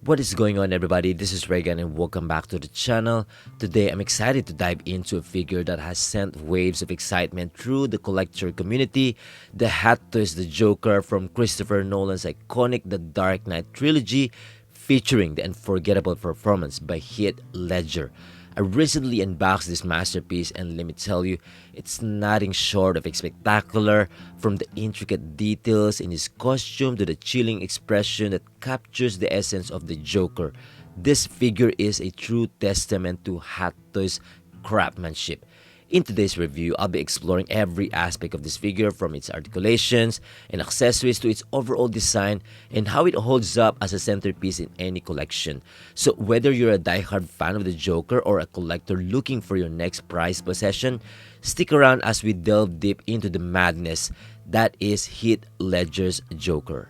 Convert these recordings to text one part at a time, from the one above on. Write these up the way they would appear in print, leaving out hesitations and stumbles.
What is going on, everybody? This is Reagan and welcome back to the channel. Today I'm excited to dive into a figure that has sent waves of excitement through the collector community. The Hat Twist the Joker from Christopher Nolan's iconic The Dark Knight Trilogy, featuring the unforgettable performance by Heath Ledger. I recently unboxed this masterpiece and let me tell you, it's nothing short of spectacular, from the intricate details in his costume to the chilling expression that captures the essence of the Joker. This figure is a true testament to Hat Twist's craftsmanship. In today's review, I'll be exploring every aspect of this figure, from its articulations and accessories to its overall design and how it holds up as a centerpiece in any collection. So whether you're a diehard fan of the Joker or a collector looking for your next prized possession, stick around as we delve deep into the madness that is Heath Ledger's Joker.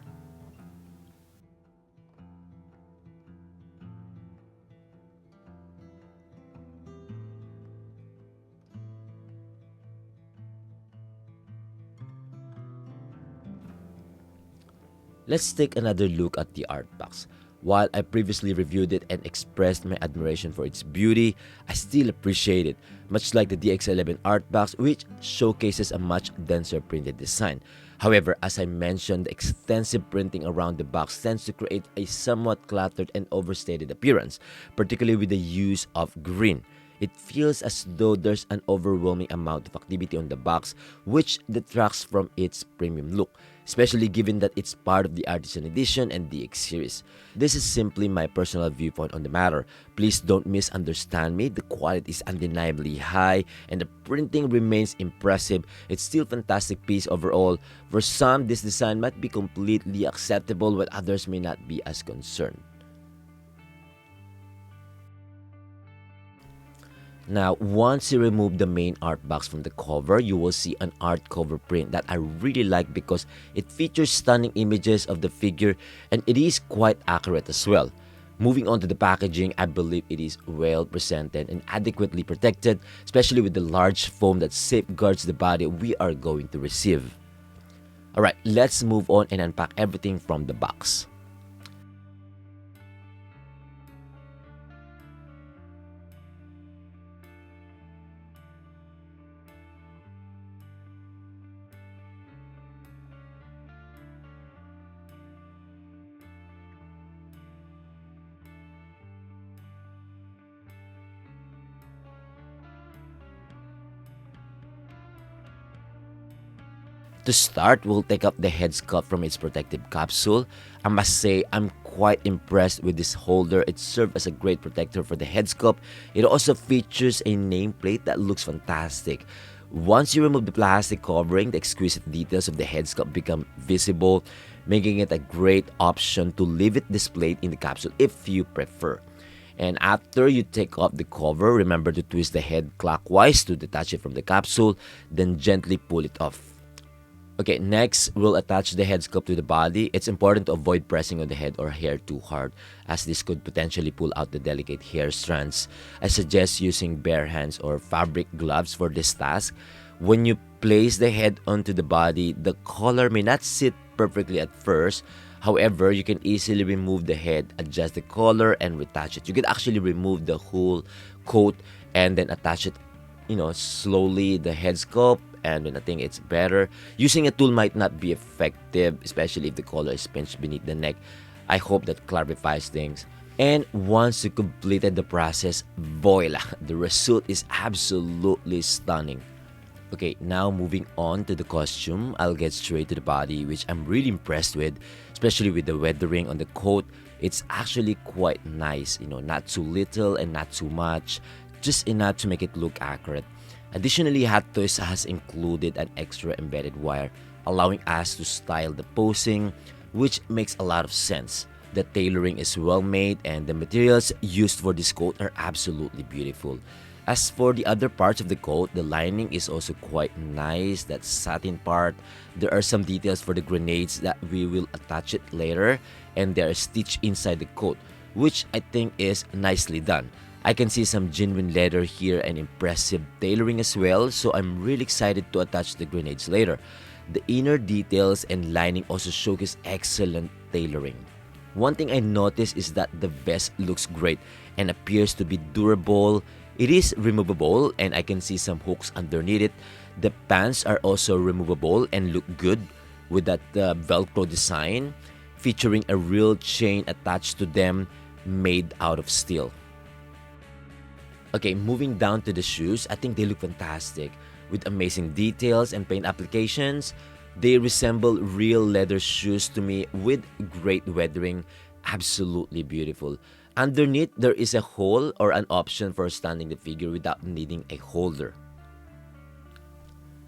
Let's take another look at the art box. While I previously reviewed it and expressed my admiration for its beauty, I still appreciate it, much like the DX11 art box, which showcases a much denser printed design. However, as I mentioned, the extensive printing around the box tends to create a somewhat cluttered and overstated appearance, particularly with the use of green. It feels as though there's an overwhelming amount of activity on the box, which detracts from its premium look, especially given that it's part of the Artisan Edition and DX series. This is simply my personal viewpoint on the matter. Please don't misunderstand me. The quality is undeniably high and the printing remains impressive. It's still a fantastic piece overall. For some, this design might be completely acceptable, while others may not be as concerned. Now, once you remove the main art box from the cover, you will see an art cover print that I really like because it features stunning images of the figure and it is quite accurate as well. Moving on to the packaging, I believe it is well presented and adequately protected, especially with the large foam that safeguards the body we are going to receive. Alright, let's move on and unpack everything from the box. To start, we'll take up the head sculpt from its protective capsule. I must say, I'm quite impressed with this holder. It served as a great protector for the head sculpt. It also features a nameplate that looks fantastic. Once you remove the plastic covering, the exquisite details of the head sculpt become visible, making it a great option to leave it displayed in the capsule if you prefer. And after you take off the cover, remember to twist the head clockwise to detach it from the capsule, then gently pull it off. Okay, next, we'll attach the head sculpt to the body. It's important to avoid pressing on the head or hair too hard, as this could potentially pull out the delicate hair strands. I suggest using bare hands or fabric gloves for this task. When you place the head onto the body, the collar may not sit perfectly at first. However, you can easily remove the head, adjust the collar, and retouch it. You can actually remove the whole coat and then attach it, slowly, the head sculpt. And when I think it's better, using a tool might not be effective, especially if the collar is pinched beneath the neck. I hope that clarifies things. And once you completed the process, voila, the result is absolutely stunning. Okay, now moving on to the costume, I'll get straight to the body, which I'm really impressed with, especially with the weathering on the coat. It's actually quite nice, not too little and not too much, just enough to make it look accurate. Additionally, Hat Twist has included an extra embedded wire, allowing us to style the posing, which makes a lot of sense. The tailoring is well made and the materials used for this coat are absolutely beautiful. As for the other parts of the coat, the lining is also quite nice, that satin part. There are some details for the grenades that we will attach it later, and they are stitched inside the coat, which I think is nicely done. I can see some genuine leather here and impressive tailoring as well, so I'm really excited to attach the grenades later. The inner details and lining also showcase excellent tailoring. One thing I noticed is that the vest looks great and appears to be durable. It is removable and I can see some hooks underneath it. The pants are also removable and look good with that Velcro design featuring a real chain attached to them made out of steel. Okay, moving down to the shoes, I think they look fantastic with amazing details and paint applications. They resemble real leather shoes to me with great weathering. Absolutely beautiful. Underneath, there is a hole or an option for standing the figure without needing a holder.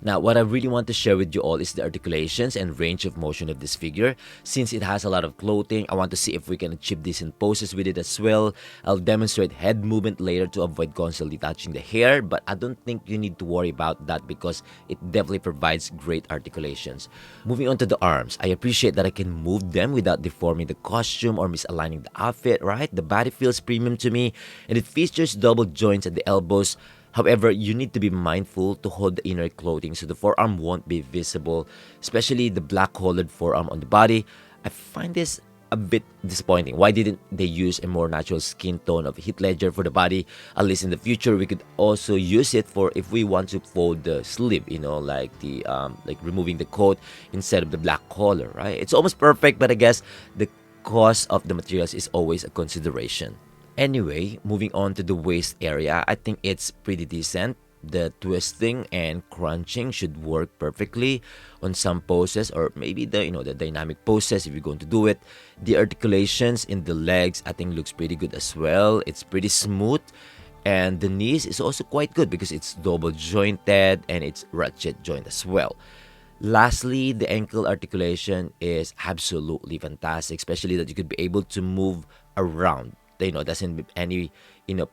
Now, what I really want to share with you all is the articulations and range of motion of this figure. Since it has a lot of clothing, I want to see if we can achieve decent poses with it as well. I'll demonstrate head movement later to avoid constantly touching the hair, but I don't think you need to worry about that because it definitely provides great articulations. Moving on to the arms, I appreciate that I can move them without deforming the costume or misaligning the outfit, right? The body feels premium to me, and it features double joints at the elbows. However, you need to be mindful to hold the inner clothing so the forearm won't be visible, especially the black-colored forearm on the body. I find this a bit disappointing. Why didn't they use a more natural skin tone of Heath Ledger for the body? At least in the future, we could also use it for if we want to fold the sleeve, like the like removing the coat instead of the black collar, right? It's almost perfect, but I guess the cost of the materials is always a consideration. Anyway, moving on to the waist area, I think it's pretty decent. The twisting and crunching should work perfectly on some poses or maybe the dynamic poses if you're going to do it. The articulations in the legs I think looks pretty good as well. It's pretty smooth, and the knees is also quite good because it's double jointed and it's ratchet joint as well. Lastly, the ankle articulation is absolutely fantastic, especially that you could be able to move around. Doesn't have any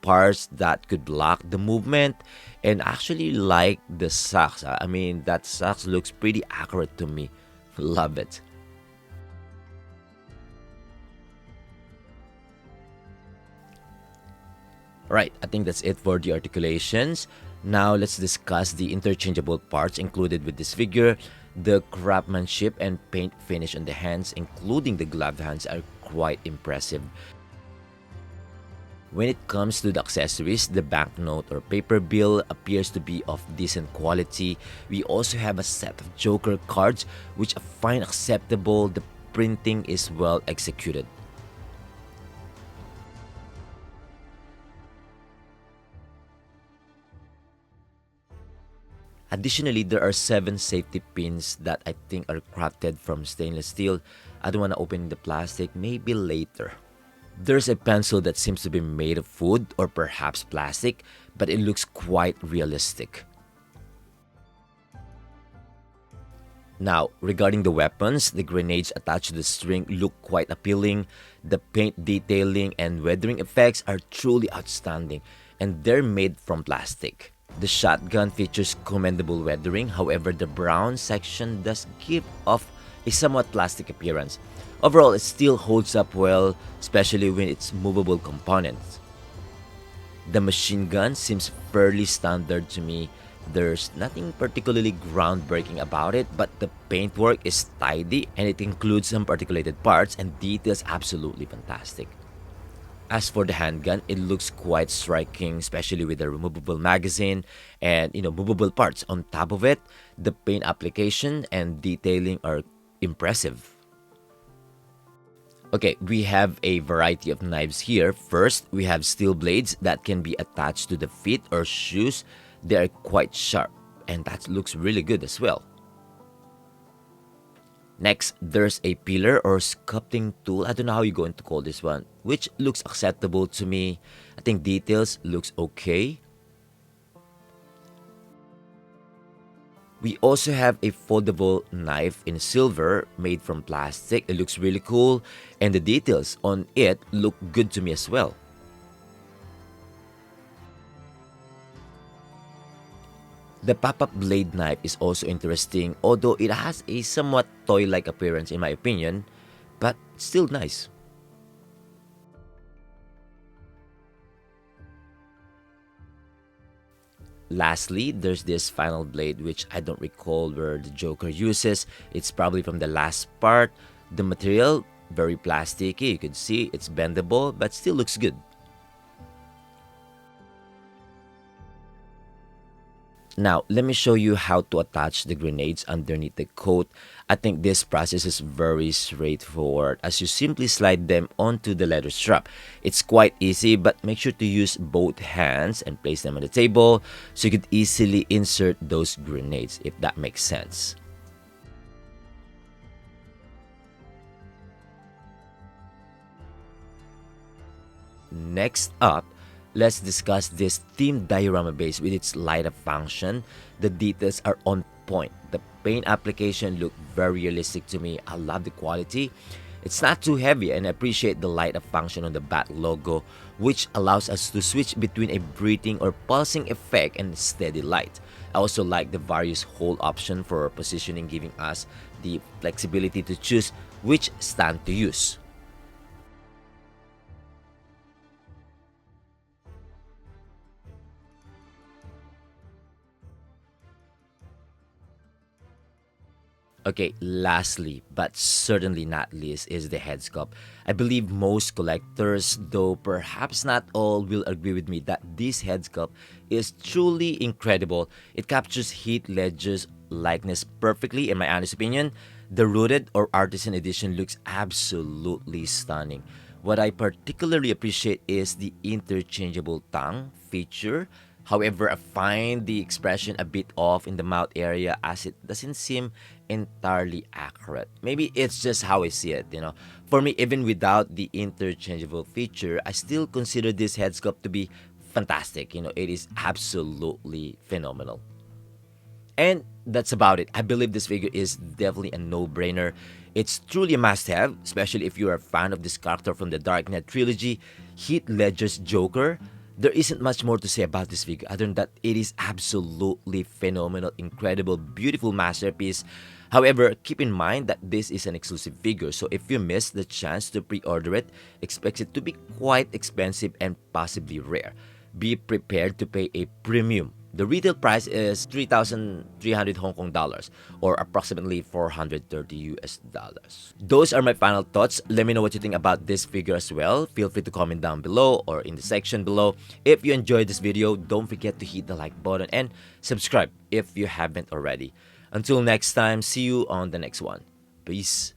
parts that could block the movement. And actually like the socks. I mean, that socks looks pretty accurate to me. Love it. Right, I think that's it for the articulations. Now let's discuss the interchangeable parts included with this figure. The craftsmanship and paint finish on the hands, including the gloved hands, are quite impressive. When it comes to the accessories, the banknote or paper bill appears to be of decent quality. We also have a set of Joker cards, which I find acceptable. The printing is well executed. Additionally, there are 7 safety pins that I think are crafted from stainless steel. I don't want to open the plastic, maybe later. There's a pencil that seems to be made of wood or perhaps plastic, but it looks quite realistic. Now, regarding the weapons, the grenades attached to the string look quite appealing. The paint detailing and weathering effects are truly outstanding, and they're made from plastic. The shotgun features commendable weathering, however, the brown section does give off a somewhat plastic appearance. Overall, it still holds up well, especially when it's movable components. The machine gun seems fairly standard to me. There's nothing particularly groundbreaking about it, but the paintwork is tidy and it includes some articulated parts and details absolutely fantastic. As for the handgun, it looks quite striking, especially with the removable magazine and movable parts on top of it. The paint application and detailing are impressive. Okay, we have a variety of knives here. First, we have steel blades that can be attached to the feet or shoes. They are quite sharp, and that looks really good as well. Next, there's a pillar or sculpting tool. I don't know how you're going to call this one, which looks acceptable to me. I think details looks okay. We also have a foldable knife in silver made from plastic. It looks really cool, and the details on it look good to me as well. The pop-up blade knife is also interesting, although it has a somewhat toy-like appearance in my opinion, but still nice. Lastly, there's this final blade which I don't recall where the Joker uses. It's probably from the last part. The material Very plasticky, you could see it's bendable but still looks good. Now, let me show you how to attach the grenades underneath the coat. I think this process is very straightforward as you simply slide them onto the leather strap. It's quite easy, but make sure to use both hands and place them on the table so you could easily insert those grenades, if that makes sense. Next up, let's discuss this theme diorama base with its light up function. The details are on point. The paint application look very realistic to me. I love the quality. It's not too heavy, and I appreciate the light up function on the back logo, which allows us to switch between a breathing or pulsing effect and steady light. I also like the various hole option for positioning, giving us the flexibility to choose which stand to use. Okay, lastly, but certainly not least, is the head sculpt. I believe most collectors, though perhaps not all, will agree with me that this head sculpt is truly incredible. It captures Heath Ledger's likeness perfectly, in my honest opinion. The rooted or artisan edition looks absolutely stunning. What I particularly appreciate is the interchangeable tongue feature. However, I find the expression a bit off in the mouth area as it doesn't seem entirely accurate. Maybe it's just how I see it. For me, even without the interchangeable feature, I still consider this head sculpt to be fantastic. It is absolutely phenomenal. And that's about it. I believe this figure is definitely a no-brainer. It's truly a must-have, especially if you're a fan of this character from the Dark Knight trilogy, Heath Ledger's Joker. There isn't much more to say about this figure other than that it is absolutely phenomenal, incredible, beautiful masterpiece. However, keep in mind that this is an exclusive figure, so if you miss the chance to pre-order it, expect it to be quite expensive and possibly rare. Be prepared to pay a premium. The retail price is 3,300 Hong Kong dollars or approximately 430 US dollars. Those are my final thoughts. Let me know what you think about this figure as well. Feel free to comment down below or in the section below. If you enjoyed this video, don't forget to hit the like button and subscribe if you haven't already. Until next time, see you on the next one. Peace.